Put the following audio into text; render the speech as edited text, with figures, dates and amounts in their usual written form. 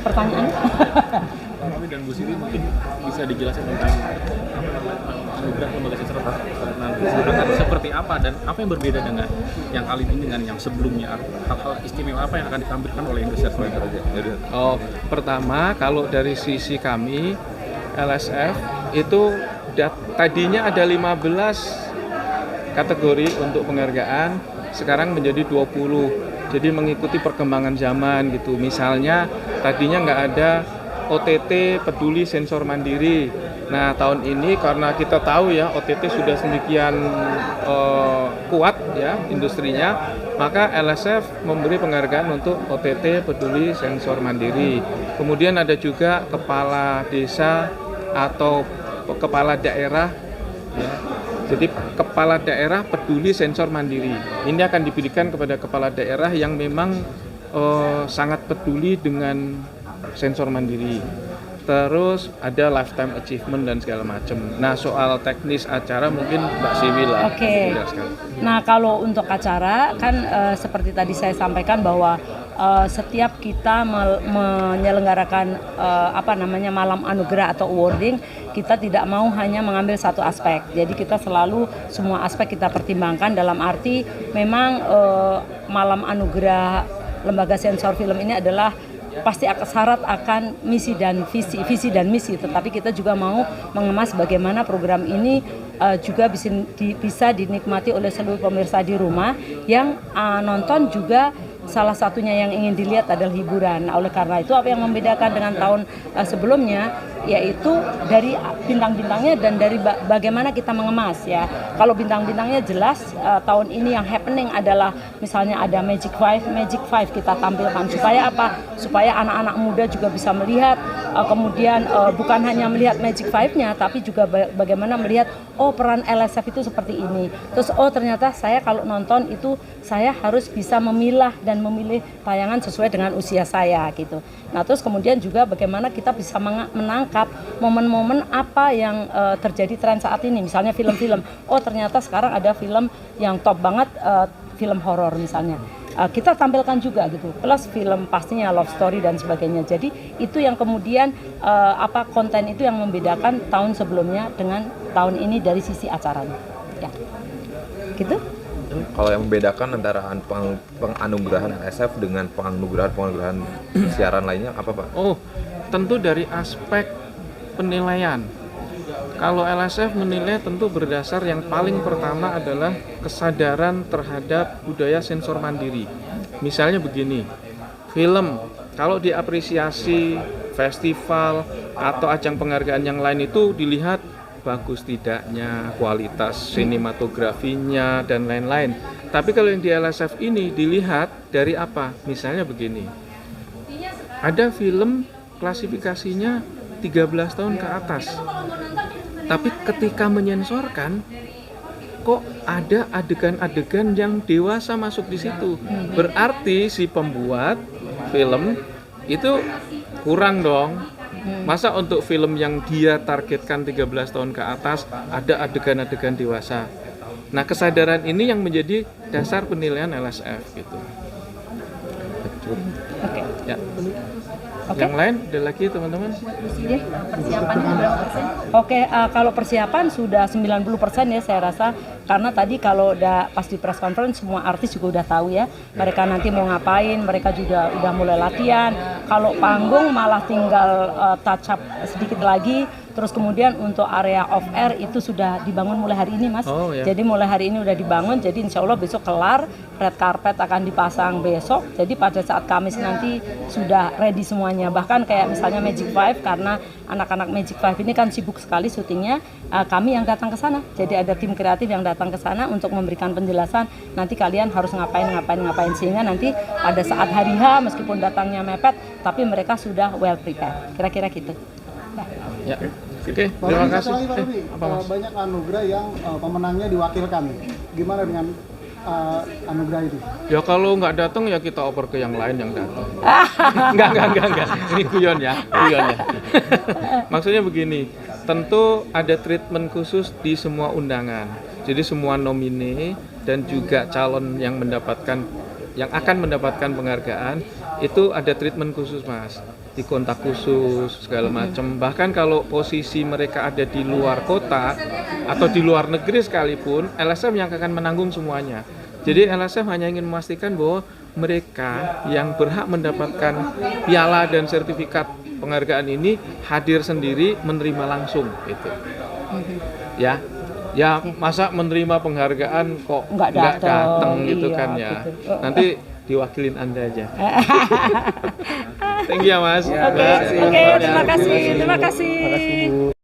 Pertanyaan? Pak Rami dan Bu Siti mungkin bisa dijelaskan tentang anugerah lembaga sensor nanti seperti apa dan apa yang berbeda dengan yang kali ini dengan yang sebelumnya, hal-hal istimewa apa yang akan ditampilkan oleh Indonesia Sebentar aja. Oh, pertama kalau dari sisi kami LSF itu tadinya ada 15 kategori untuk penghargaan, sekarang menjadi 20. Jadi mengikuti perkembangan zaman gitu. Misalnya tadinya nggak ada OTT peduli sensor mandiri. Nah tahun ini karena kita tahu ya OTT sudah sedemikian kuat ya industrinya, maka LSF memberi penghargaan untuk OTT peduli sensor mandiri. Kemudian ada juga kepala desa atau kepala daerah ya. Jadi kepala daerah peduli sensor mandiri. Ini akan diberikan kepada kepala daerah yang memang sangat peduli dengan sensor mandiri. Terus ada lifetime achievement dan segala macam. Nah soal teknis acara mungkin Mbak Siwi lah. Oke. Nah kalau untuk acara kan seperti tadi saya sampaikan bahwa setiap kita menyelenggarakan malam anugerah atau awarding, kita tidak mau hanya mengambil satu aspek. Jadi kita selalu semua aspek kita pertimbangkan, dalam arti memang malam anugerah lembaga sensor film ini adalah pasti syarat akan misi dan visi dan misi, tetapi kita juga mau mengemas bagaimana program ini juga bisa dinikmati oleh seluruh pemirsa di rumah yang nonton juga. Salah satunya yang ingin dilihat adalah hiburan. Nah, oleh karena itu apa yang membedakan dengan tahun sebelumnya yaitu dari bintang-bintangnya dan dari bagaimana kita mengemas ya. Kalau bintang-bintangnya jelas tahun ini yang happening adalah misalnya ada Magic Five kita tampilkan supaya apa? Supaya anak-anak muda juga bisa melihat kemudian bukan hanya melihat Magic Five-nya tapi juga bagaimana melihat peran LSF itu seperti ini. Terus ternyata saya kalau nonton itu saya harus bisa memilah dan memilih tayangan sesuai dengan usia saya gitu. Nah terus kemudian juga bagaimana kita bisa menangkap momen-momen apa yang terjadi tren saat ini. Misalnya film-film, ternyata sekarang ada film yang top banget, film horor misalnya. Kita tampilkan juga gitu, plus film pastinya love story dan sebagainya. Jadi itu yang kemudian konten itu yang membedakan tahun sebelumnya dengan tahun ini dari sisi acaranya. Ya, gitu. Kalau yang membedakan antara penganugerahan LSF dengan penganugerahan siaran lainnya apa Pak? Tentu dari aspek penilaian. Kalau LSF menilai tentu berdasar yang paling pertama adalah kesadaran terhadap budaya sensor mandiri. Misalnya begini, film kalau diapresiasi festival atau ajang penghargaan yang lain itu dilihat bagus tidaknya, kualitas sinematografinya dan lain-lain. Tapi kalau yang di LSF ini dilihat dari apa? Misalnya begini, ada film klasifikasinya 13 tahun ke atas, tapi ketika menyensorkan kok ada adegan-adegan yang dewasa masuk di situ. Berarti si pembuat film itu kurang dong. Masa untuk film yang dia targetkan 13 tahun ke atas ada adegan-adegan dewasa. Nah kesadaran ini yang menjadi dasar penilaian LSF gitu. Oke. Ya. Okay. Yang lain ada lagi teman-teman? Persiapannya berapa persen? Oke, kalau persiapan sudah 90% ya saya rasa, karena tadi kalau udah pas di press conference semua artis juga udah tahu ya mereka nanti mau ngapain, mereka juga udah mulai latihan. Kalau panggung malah tinggal touch up sedikit lagi. Terus kemudian untuk area off air itu sudah dibangun mulai hari ini Mas. Jadi mulai hari ini udah dibangun, jadi insya Allah besok kelar, red carpet akan dipasang besok. Jadi pada saat Kamis nanti sudah ready semuanya. Bahkan kayak misalnya Magic Five, karena anak-anak Magic Five ini kan sibuk sekali syutingnya, kami yang datang ke sana. Jadi ada tim kreatif yang datang ke sana untuk memberikan penjelasan, nanti kalian harus ngapain, sehingga nanti pada saat hari H meskipun datangnya mepet, tapi mereka sudah well prepared. Kira-kira gitu. Ya. Oke, terima kasih. Banyak anugerah yang pemenangnya diwakilkan. Gimana dengan anugerah itu? Ya kalau nggak datang ya kita oper ke yang lain yang datang. Enggak. Ini guyon ya. Maksudnya begini, tentu ada treatment khusus di semua undangan. Jadi semua nomine dan juga calon yang akan mendapatkan penghargaan itu ada treatment khusus, Mas. Di kontak khusus segala macam. Bahkan kalau posisi mereka ada di luar kota atau di luar negeri sekalipun, LSM yang akan menanggung semuanya. Jadi LSM hanya ingin memastikan bahwa mereka yang berhak mendapatkan piala dan sertifikat penghargaan ini hadir sendiri, menerima langsung gitu. Ya. Ya, masa menerima penghargaan kok nggak datang gitu iya, kan ya. gitu. Nanti diwakilin Anda aja. Thank you ya Mas. Oke, terima kasih. Bu.